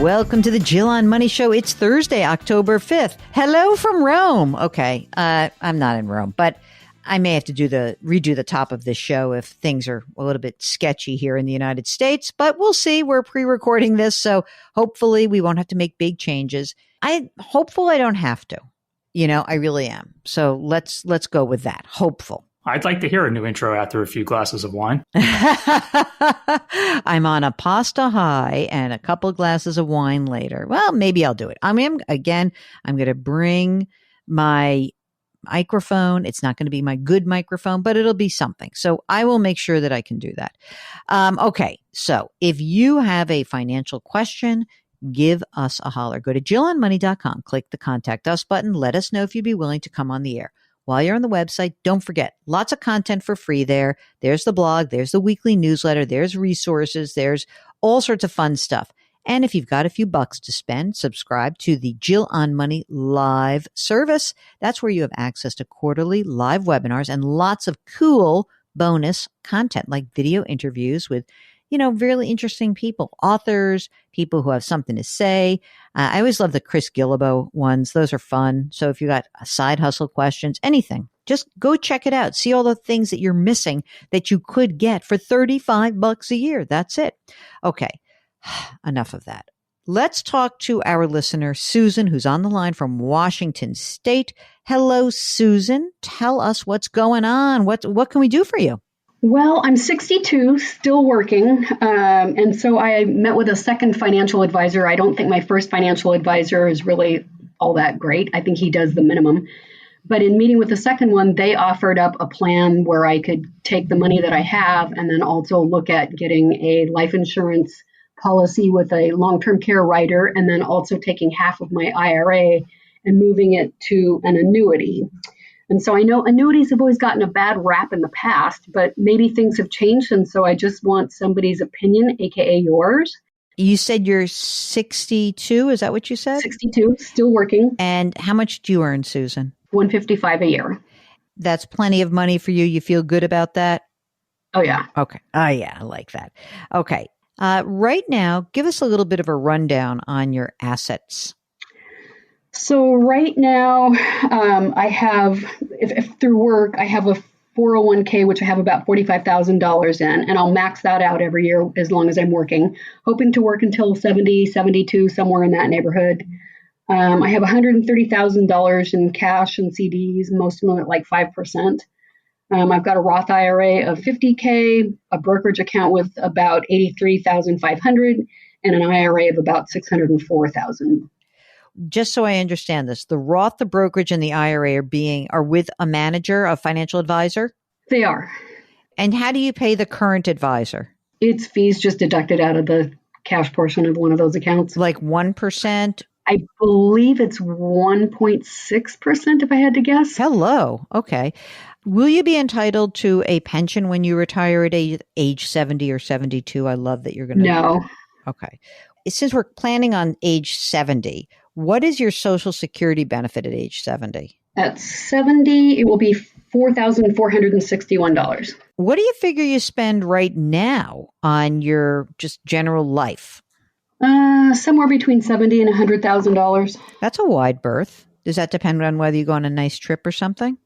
Welcome to the Jill on Money Show. It's Thursday, October 5th. Hello from Rome. Okay, I'm not in Rome, but I may have to redo the top of this show if things are a little bit sketchy here in the United States, but we'll see. We're pre-recording this, so hopefully we won't have to make big changes. Hopeful I don't have to. I really am. So let's go with that. Hopeful. I'd like to hear a new intro after a few glasses of wine. I'm on a pasta high and a couple of glasses of wine later. Well, maybe I'll do it. I'm going to bring my microphone. It's not going to be my good microphone, but it'll be something. So I will make sure that I can do that. Okay. So if you have a financial question, give us a holler. Go to jillonmoney.com, click the contact us button. Let us know if you'd be willing to come on the air. While you're on the website, don't forget, lots of content for free there. There's the blog, there's the weekly newsletter, there's resources, there's all sorts of fun stuff. And if you've got a few bucks to spend, subscribe to the Jill on Money live service. That's where you have access to quarterly live webinars and lots of cool bonus content like video interviews with really interesting people, authors, people who have something to say. I always love the Chris Gillibo ones. Those are fun. So if you got side hustle questions, anything, just go check it out. See all the things that you're missing that you could get for $35 a year. That's it. Okay. Enough of that. Let's talk to our listener, Susan, who's on the line from Washington State. Hello, Susan. Tell us what's going on. What can we do for you? Well, I'm 62, still working, and so I met with a second financial advisor. I don't think my first financial advisor is really all that great. I think he does the minimum. But in meeting with the second one, they offered up a plan where I could take the money that I have and then also look at getting a life insurance policy with a long-term care rider and then also taking half of my IRA and moving it to an annuity. And so I know annuities have always gotten a bad rap in the past, but maybe things have changed. And so I just want somebody's opinion, AKA yours. You said you're 62. Is that what you said? 62, still working. And how much do you earn, Susan? $155 a year. That's plenty of money for you. You feel good about that? Oh, yeah. Okay. Oh, yeah. I like that. Okay. Right now, give us a little bit of a rundown on your assets. So right now, I have, if through work, I have a 401k, which I have about $45,000 in, and I'll max that out every year as long as I'm working, hoping to work until 70, 72, somewhere in that neighborhood. I have $130,000 in cash and CDs, most of them at like 5%. I've got a Roth IRA of $50K, a brokerage account with about $83,500, and an IRA of about $604,000. Just so I understand this, the Roth, the brokerage, and the IRA are with a manager, a financial advisor? They are. And how do you pay the current advisor? It's fees just deducted out of the cash portion of one of those accounts. Like 1%? I believe it's 1.6% if I had to guess. Hello. Okay. Will you be entitled to a pension when you retire at age 70 or 72? I love that you're going to. No. Okay. Since we're planning on age 70, what is your Social Security benefit at age 70? At 70, it will be $4,461. What do you figure you spend right now on your just general life? Somewhere between $70,000 and $100,000. That's a wide berth. Does that depend on whether you go on a nice trip or something?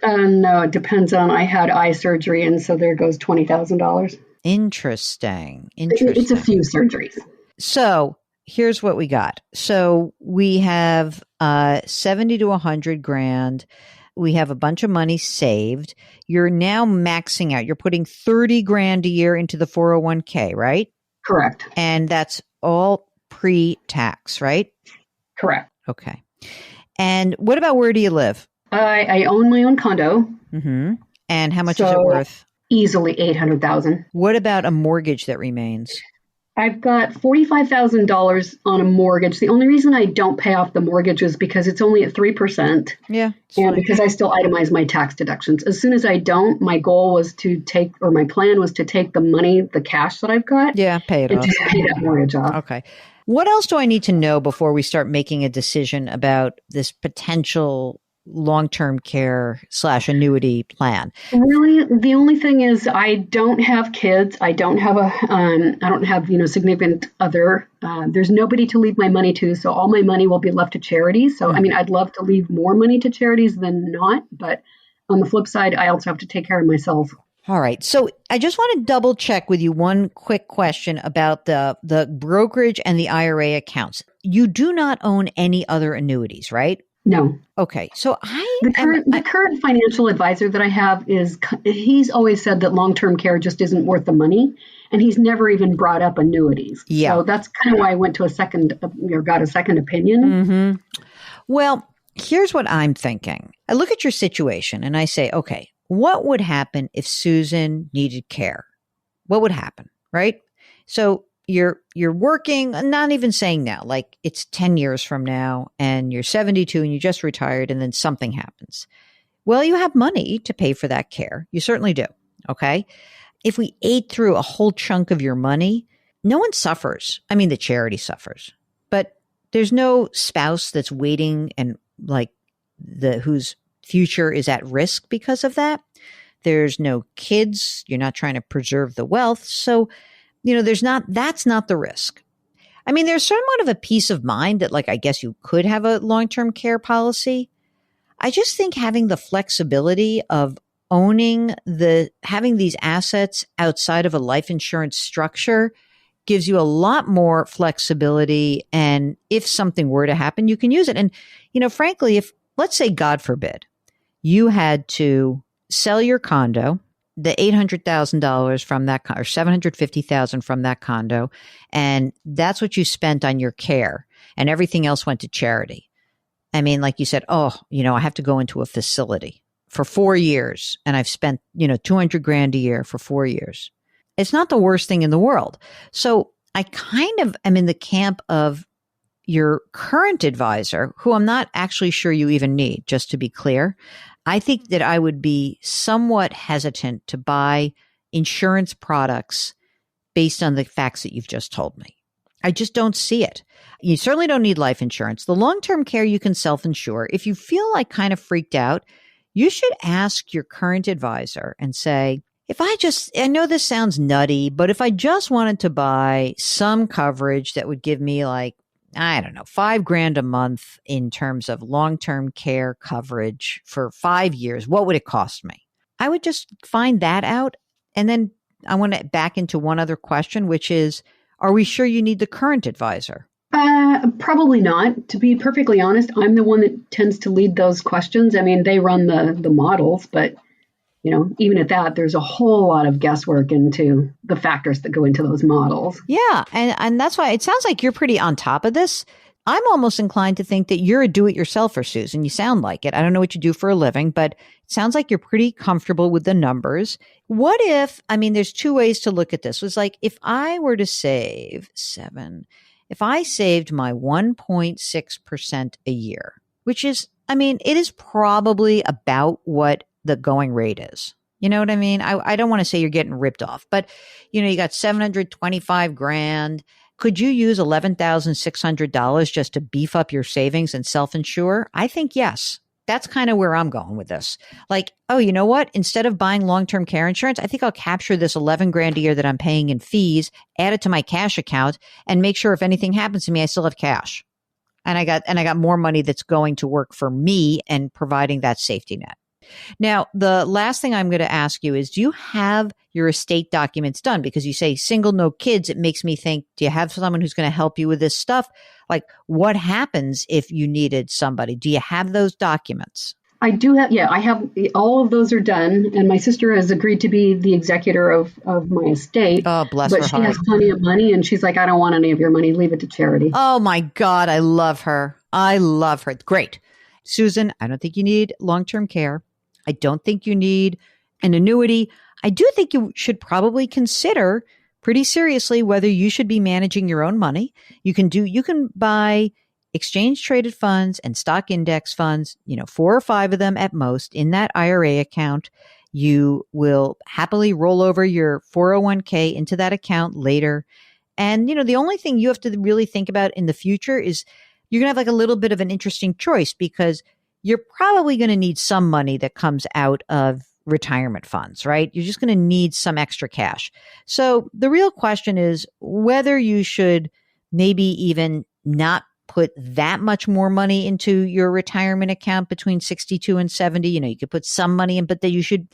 No, it depends on, I had eye surgery, and so there goes $20,000. Interesting. It's a few surgeries. So here's what we got. So we have 70 to 100 grand. We have a bunch of money saved. You're now maxing out. You're putting 30 grand a year into the 401k, right? Correct. And that's all pre-tax, right? Correct. Okay. And what about where do you live? I own my own condo. Mm-hmm. And how much is it worth? Easily $800,000. What about a mortgage that remains? I've got $45,000 on a mortgage. The only reason I don't pay off the mortgage is because it's only at 3%. Yeah. And because I still itemize my tax deductions. As soon as I don't, my goal was to take, or my plan was to take the money, the cash that I've got. Yeah, pay it and off. just pay that mortgage off. Okay. What else do I need to know before we start making a decision about this potential long-term care / annuity plan? Really, the only thing is I don't have kids. I don't have significant other. There's nobody to leave my money to, so all my money will be left to charities. So, I mean, I'd love to leave more money to charities than not, but on the flip side, I also have to take care of myself. All right. So I just want to double check with you one quick question about the brokerage and the IRA accounts. You do not own any other annuities, right? No. Okay. So the current financial advisor that I have he's always said that long-term care just isn't worth the money, and he's never even brought up annuities. Yeah. So that's kind of why I went to got a second opinion. Mm-hmm. Well, here's what I'm thinking. I look at your situation and I say, okay, what would happen if Susan needed care? What would happen, right? So you're working, not even saying now, like it's 10 years from now and you're 72 and you just retired and then something happens. Well, you have money to pay for that care. You certainly do. Okay. If we ate through a whole chunk of your money, no one suffers. I mean, the charity suffers, but there's no spouse that's waiting and like whose future is at risk because of that. There's no kids. You're not trying to preserve the wealth. So, that's not the risk. I mean, there's somewhat of a peace of mind that, like, I guess you could have a long-term care policy. I just think having the flexibility of having these assets outside of a life insurance structure gives you a lot more flexibility. And if something were to happen, you can use it. And, frankly, if, let's say, God forbid, you had to sell your condo, the $800,000 from that, or $750,000 from that condo, and that's what you spent on your care, and everything else went to charity. I mean, like you said, I have to go into a facility for 4 years, and I've spent, $200,000 a year for 4 years. It's not the worst thing in the world. So I kind of am in the camp of your current advisor, who I'm not actually sure you even need, just to be clear. I think that I would be somewhat hesitant to buy insurance products based on the facts that you've just told me. I just don't see it. You certainly don't need life insurance. The long-term care you can self-insure. If you feel like kind of freaked out, you should ask your current advisor and say, I know this sounds nutty, but if I just wanted to buy some coverage that would give me like, I don't know, $5,000 a month in terms of long-term care coverage for 5 years, what would it cost me? I would just find that out. And then I want to back into one other question, which is, are we sure you need the current advisor? Probably not. To be perfectly honest, I'm the one that tends to lead those questions. I mean, they run the models, but even at that, there's a whole lot of guesswork into the factors that go into those models. Yeah. And that's why it sounds like you're pretty on top of this. I'm almost inclined to think that you're a do-it-yourselfer, Susan. You sound like it. I don't know what you do for a living, but it sounds like you're pretty comfortable with the numbers. What if, there's two ways to look at this. It was like, if I were to save if I saved my 1.6% a year, which is, it is probably about what the going rate is. You know what I mean? I don't want to say you're getting ripped off, but you got $725,000. Could you use $11,600 just to beef up your savings and self-insure? I think yes. That's kind of where I'm going with this. Like, oh, you know what? Instead of buying long-term care insurance, I think I'll capture this $11,000 a year that I'm paying in fees, add it to my cash account, and make sure if anything happens to me, I still have cash. And I got more money that's going to work for me and providing that safety net. Now, the last thing I'm going to ask you is, do you have your estate documents done? Because you say single, no kids. It makes me think, do you have someone who's going to help you with this stuff? Like, what happens if you needed somebody? Do you have those documents? I do have, I have, all of those are done. And my sister has agreed to be the executor of my estate. Oh, bless her heart. But she has plenty of money and she's like, I don't want any of your money. Leave it to charity. Oh my God. I love her. I love her. Great. Susan, I don't think you need long-term care. I don't think you need an annuity. I do think you should probably consider pretty seriously whether you should be managing your own money. You can buy exchange traded funds and stock index funds, 4 or 5 of them at most in that IRA account. You will happily roll over your 401k into that account later. And, the only thing you have to really think about in the future is you're going to have like a little bit of an interesting choice, because you're probably going to need some money that comes out of retirement funds, right? You're just going to need some extra cash. So the real question is whether you should maybe even not put that much more money into your retirement account between 62 and 70. You could put some money in, but then you should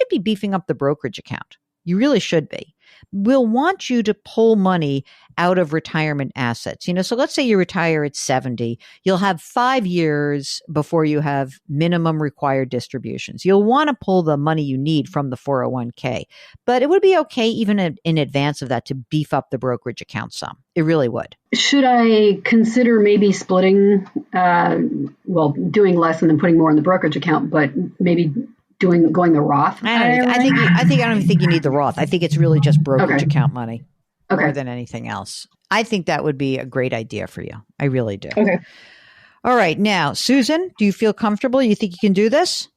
be beefing up the brokerage account. You really should be. We'll want you to pull money out of retirement assets. So let's say you retire at 70. You'll have 5 years before you have minimum required distributions. You'll want to pull the money you need from the 401k, but it would be okay even in advance of that to beef up the brokerage account some. It really would. Should I consider maybe splitting, doing less and then putting more in the brokerage account, but maybe going the Roth? I don't even think you need the Roth. I think it's really just brokerage account money more than anything else. I think that would be a great idea for you. I really do. Okay. All right. Now, Susan, do you feel comfortable? You think you can do this?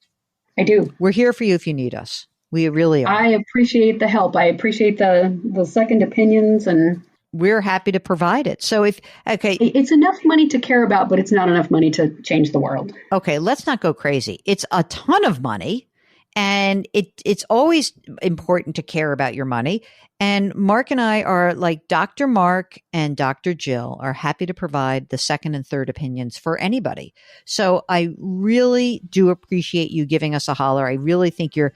I do. We're here for you if you need us. We really are. I appreciate the help. I appreciate the second opinions, and we're happy to provide it. So it's enough money to care about, but it's not enough money to change the world. Okay. Let's not go crazy. It's a ton of money. And it's always important to care about your money. And Mark and I are like Dr. Mark and Dr. Jill are happy to provide the second and third opinions for anybody. So I really do appreciate you giving us a holler. I really think your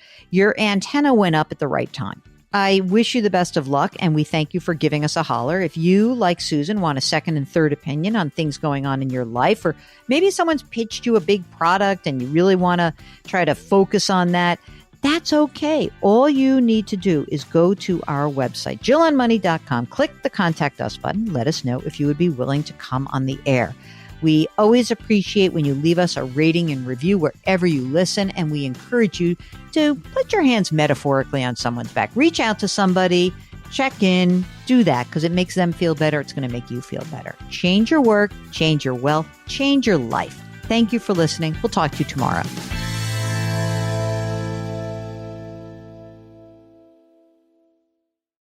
antenna went up at the right time. I wish you the best of luck, and we thank you for giving us a holler. If you, like Susan, want a second and third opinion on things going on in your life, or maybe someone's pitched you a big product and you really want to try to focus on that, that's okay. All you need to do is go to our website, jillonmoney.com, click the Contact Us button, let us know if you would be willing to come on the air. We always appreciate when you leave us a rating and review wherever you listen, and we encourage you to put your hands metaphorically on someone's back. Reach out to somebody, check in, do that because it makes them feel better. It's going to make you feel better. Change your work, change your wealth, change your life. Thank you for listening. We'll talk to you tomorrow.